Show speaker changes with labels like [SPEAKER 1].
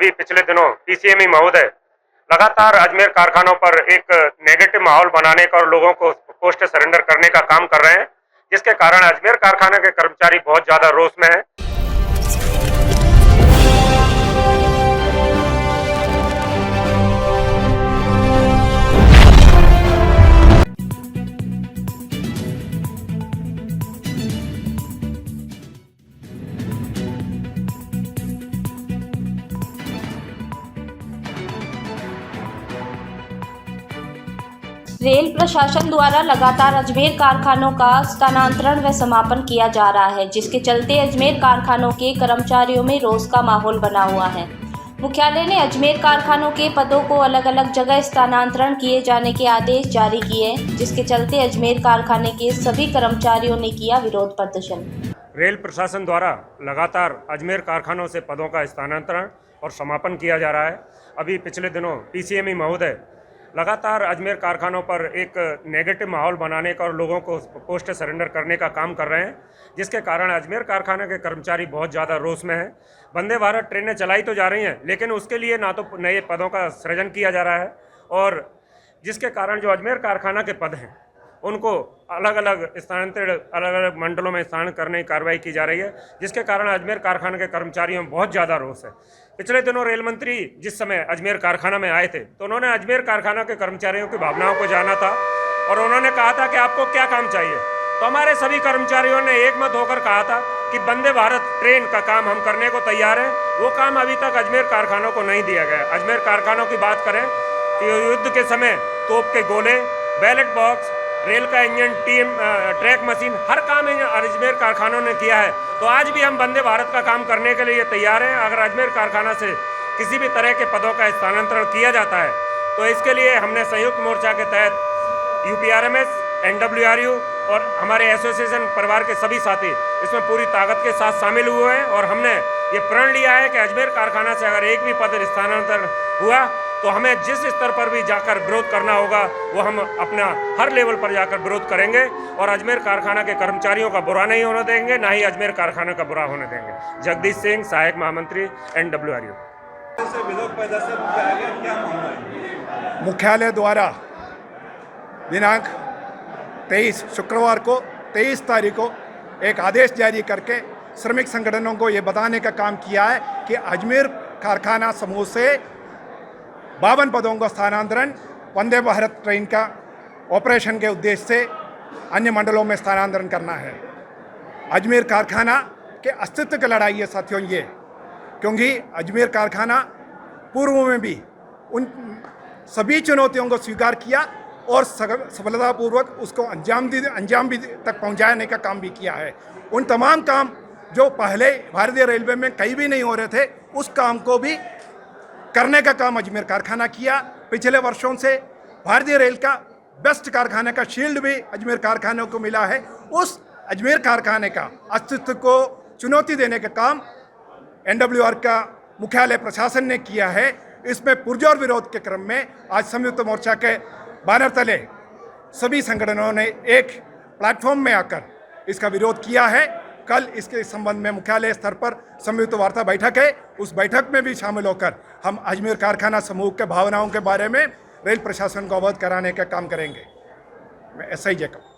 [SPEAKER 1] अभी पिछले दिनों पीसीएमई महोदय लगातार अजमेर कारखानों पर एक नेगेटिव माहौल बनाने का और लोगों को पोस्ट सरेंडर करने का काम कर रहे हैं, जिसके कारण अजमेर कारखाने के कर्मचारी बहुत ज्यादा रोष में हैं।
[SPEAKER 2] रेल प्रशासन द्वारा लगातार अजमेर कारखानों का स्थानांतरण व समापन किया जा रहा है, जिसके चलते अजमेर कारखानों के कर्मचारियों में रोष का माहौल बना हुआ है। मुख्यालय ने अजमेर कारखानों के पदों को अलग अलग जगह स्थानांतरण किए जाने के आदेश जारी किए, जिसके चलते अजमेर कारखाने के सभी कर्मचारियों ने किया विरोध प्रदर्शन।
[SPEAKER 1] रेल प्रशासन द्वारा लगातार अजमेर कारखानों से पदों का स्थानांतरण और समापन किया जा रहा है। अभी पिछले दिनों पीसीएमई महोदय लगातार अजमेर कारखानों पर एक नेगेटिव माहौल बनाने का और लोगों को पोस्ट सरेंडर करने का काम कर रहे हैं, जिसके कारण अजमेर कारखाने के कर्मचारी बहुत ज़्यादा रोष में हैं। वंदे भारत ट्रेनें चलाई तो जा रही हैं, लेकिन उसके लिए ना तो नए पदों का सृजन किया जा रहा है, और जिसके कारण जो अजमेर कारखाना के पद हैं उनको अलग अलग स्थानांतरित अलग अलग मंडलों में स्थानांतरित करने की कार्रवाई की जा रही है, जिसके कारण अजमेर कारखाने के कर्मचारियों में बहुत ज़्यादा रोष है। पिछले दिनों रेल मंत्री जिस समय अजमेर कारखाना में आए थे तो उन्होंने अजमेर कारखाना के कर्मचारियों की भावनाओं को जाना था और उन्होंने कहा था कि आपको क्या काम चाहिए। तो हमारे सभी कर्मचारियों ने एक मत होकर कहा था कि वंदे भारत ट्रेन का काम हम करने को तैयार हैं। वो काम अभी तक अजमेर कारखानों को नहीं दिया गया। अजमेर कारखानों की बात करें तो युद्ध के समय तोप के गोले, बैलेट बॉक्स, रेल का इंजन, ट्रैक मशीन, हर काम अजमेर कारखानों ने किया है। तो आज भी हम वंदे भारत का काम करने के लिए तैयार हैं। अगर अजमेर कारखाना से किसी भी तरह के पदों का स्थानांतरण किया जाता है तो इसके लिए हमने संयुक्त मोर्चा के तहत यूपीआरएमएस, एनडब्ल्यूआरयू और हमारे एसोसिएशन परिवार के सभी साथी इसमें पूरी ताकत के साथ शामिल हुए हैं, और हमने ये प्रण लिया है कि अजमेर कारखाना से अगर एक भी पद स्थानांतरण हुआ तो हमें जिस स्तर पर भी जाकर विरोध करना होगा वो हम अपना हर लेवल पर जाकर विरोध करेंगे, और अजमेर कारखाना के कर्मचारियों का बुरा नहीं होने देंगे, ना ही अजमेर कारखाना का बुरा होने देंगे। जगदीश सिंह, सहायक महामंत्री, एनडब्ल्यूआरयू।
[SPEAKER 3] मुख्यालय द्वारा दिनांक 23 शुक्रवार को 23 तारीख को एक आदेश जारी करके श्रमिक संगठनों को ये बताने का काम किया है कि अजमेर कारखाना समूह से 52 पदों का स्थानांतरण वंदे भारत ट्रेन का ऑपरेशन के उद्देश्य से अन्य मंडलों में स्थानांतरण करना है। अजमेर कारखाना के अस्तित्व की लड़ाई है साथियों ये, क्योंकि अजमेर कारखाना पूर्व में भी उन सभी चुनौतियों को स्वीकार किया और सफलतापूर्वक उसको अंजाम भी तक पहुंचाने का काम भी किया है। उन तमाम काम जो पहले भारतीय रेलवे में कहीं भी नहीं हो रहे थे, उस काम को भी करने का काम अजमेर कारखाना किया। पिछले वर्षों से भारतीय रेल का बेस्ट कारखाने का शील्ड भी अजमेर कारखाने को मिला है। उस अजमेर कारखाने का अस्तित्व को चुनौती देने का काम एनडब्ल्यूआर का मुख्यालय प्रशासन ने किया है। इसमें पुरजोर विरोध के क्रम में आज संयुक्त मोर्चा के बैनर तले सभी संगठनों ने एक प्लेटफॉर्म में आकर इसका विरोध किया है। कल इसके संबंध में मुख्यालय स्तर पर संयुक्त वार्ता बैठक है, उस बैठक में भी शामिल होकर हम अजमेर कारखाना समूह के भावनाओं के बारे में रेल प्रशासन को अवगत कराने का काम करेंगे। मैं ऐसा ही कहूँ।